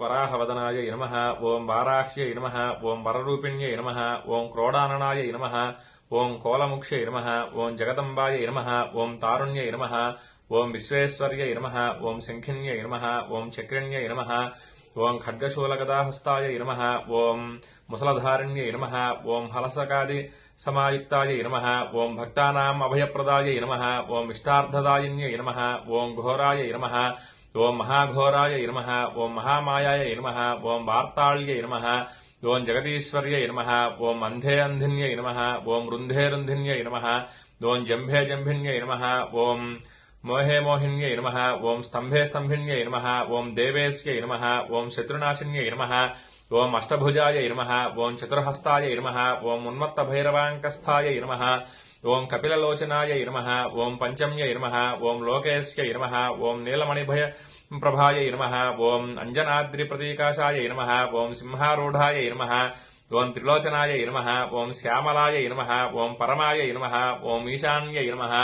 వరాహవదనాయ నమః ఓం వారాహ్యై నమః ఓం వరరూపిణ్యై నమః ఓం క్రోడాననాయ నమః ఓం కోలముక్షై నమః ఓం జగదంబాయ నమః ఓం తారుణ్యై నమః ఓం విశ్వేశ్వర్యై నమః ఓం శంఖిన్యై నమః ఓం చక్రిణ్యై నమః ఓం ఖడ్గశూలగదాహస్తాయ నమః ఓం ముసలధారిణ్యై నమః ఓం హలసకాది సమాయుక్తాయ నమః ఓం భక్తానాం అభయప్రదాయ నమః ఓం ఇష్టార్థదాయిన్యై నమః ఓం ఘోరాయ నమః ఓం మహాఘోరాయ నమః ఓం మహామాయాయ నమః ఓం వార్తాళ్యై నమః ఓం జగదీశ్వర్యై నమః ఓం అంధే అంధిన్యై నమః ఓం రుంధే రుంధిన్యై నమః ఓం జంభే జంభిన్యై నమః ఓం మోహే మోహిన్యై నమః ఓం స్తంభే స్తంభిన్యై నమః ఓం దేవేశ్యై నమః ఓం శత్రునాశిన్యై నమః ఓం అష్టభుజాయ నమః ఓం చతుర్హస్తాయ నమః ఓం ఉన్మత్త భైరవాంకస్థాయ నమః ఓం కపిలలోచనాయ నమః ఓం పంచమ్యై నమః ఓం లోకేశ్యై నమః ఓం నీలమణిభయ ప్రభాయ నమః ఓం అంజనాద్రి ప్రతీకాశాయ నమః ఓం సింహారూఢాయ నమః ఓం త్రిలోచనాయ నమః ఓం శ్యామలాయ నమః ఓం పరమాయ నమః ఓం ఈశాన్యై నమః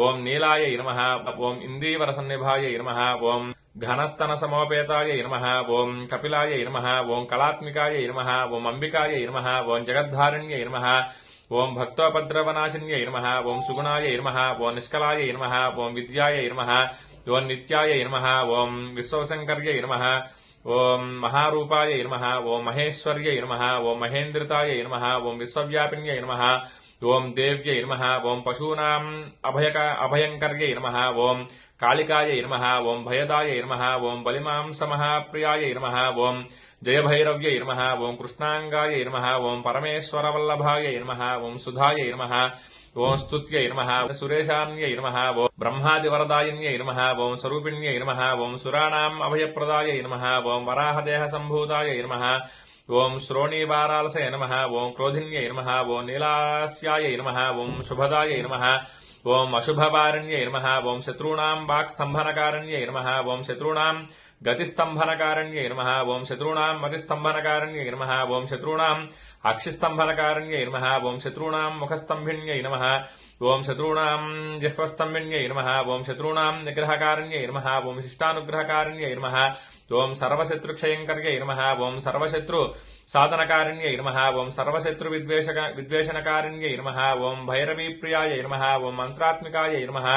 ఓం నీలాయ నమః ఓం ఇందీవర సన్నిభాయ నమః ఓం ఘనస్తన సమోపేతాయ నమః ఓం కపిలాయ నమః ఓం కళాత్మికాయ నమః ఓం అంబికాయ నమః ఓం జగద్ధారిణ్యై నమః ఓం భక్తోపద్రవనాశిన్యై నమః ఓం సుగుణాయ నమః ఓం నిష్కలాయ నమః ఓం విద్యాయ నమః ఓం నిత్యాయ నమః ఓం విశ్వశంకర్యై నమః ఓం మహారూపాయ నమః ఓం మహేశ్వర్యై నమః ఓం మహేంద్రితాయ నమః ఓం విశ్వవ్యాపిన్యై నమః ఓం దేవ్యై నమః ఓం పశూనాం అభయంకర్యై నమః ఓం కాళికాయ నమః ఓం భయదాయ నమః ఓం బలిమాంసమహాప్రియాయ నమః ఓం జయభైరవ్యై నమః ఓం కృష్ణాంగాయ నమః ఓం పరమేశ్వరవల్లభాయ నమః ఓం సుధాయ నమః ఓం స్తుత్యై నమః సురేశాన్యై నమః ఓం బ్రహ్మాదివరదాయిన్యై నమః ఓం స్వరూపిణ్యై నమః ఓం సురాణాం అభయప్రదాయ నమః ఓం వరాహదేహ సంభూతాయ నమః ఓం శ్రోణీవారాలసయ నమః ఓం క్రోధిన్యై నమః ఓం నీలాస్యాయ నమః ఓం శుభదాయ నమః ఓం అశుభవారణ్యై నమః ఓం శత్రూణాం వాక్స్తంభనకారణ్యై నమః ఓం శత్రూణాం గతిస్తంభనకారణ్యై నమః ఓం శత్రూణాం మతిస్తంభనకారణ్యై నమః ఓం శత్రూణాం అక్షిస్తంభనకారణ్యై నమః ఓం శత్రూణాం ముఖస్తంభిన్యై నమః ఓం శత్రూణాం జిహ్వస్తంభిన్యై నమః ఓం శత్రూణాం నిగ్రహకారణ్యై నమః ఓం శిష్టానుగ్రహకారణ్యై నమః ఓం సర్వశత్రుక్షయంకర్యై నమః ఓం సర్వశత్రు సాధనకారణ్యై నమః ఓం సర్వశత్రు విద్వేషణకారణ్యై నమః ఓం భైరవీప్రియాయ నమః ఓం మంత్రాత్మికాయ నమః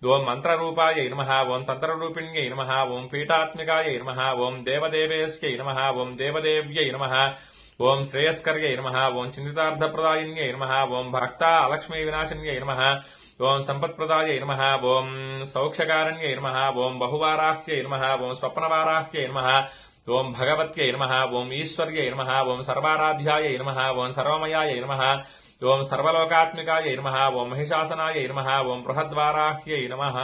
ఓం మంత్రరూపాయ నమః ఓం తంత్రరూపిణ్యై నమః ఓం పీఠాత్మికాయ నమః ఓం దేవదేవేశ్యై నమః ఓం దేవదేవ్యై నమః ఓం శ్రేయస్కర్యై నమః ఓం చింతితార్థప్రదాయిన్యై నమః ఓం భక్తా లక్ష్మీ వినాశిన్యై నమః ఓం సంపత్ప్రదాయై నమః ఓం సౌఖ్యకారణ్యై నమః ఓం బహువారాహ్యై నమః ఓం స్వప్నవారాహ్యై నమః ఓం భగవత్యై నమః ఓం ఈశ్వర్యై నమః ఓం సర్వారాధ్యాయై నమః ఓం సర్వమయాయై నమః ఓం సర్వలోకాత్మికాయై నమః ఓం మహిషాసనాయై నమః ఓం బృహద్వారాహ్యై నమః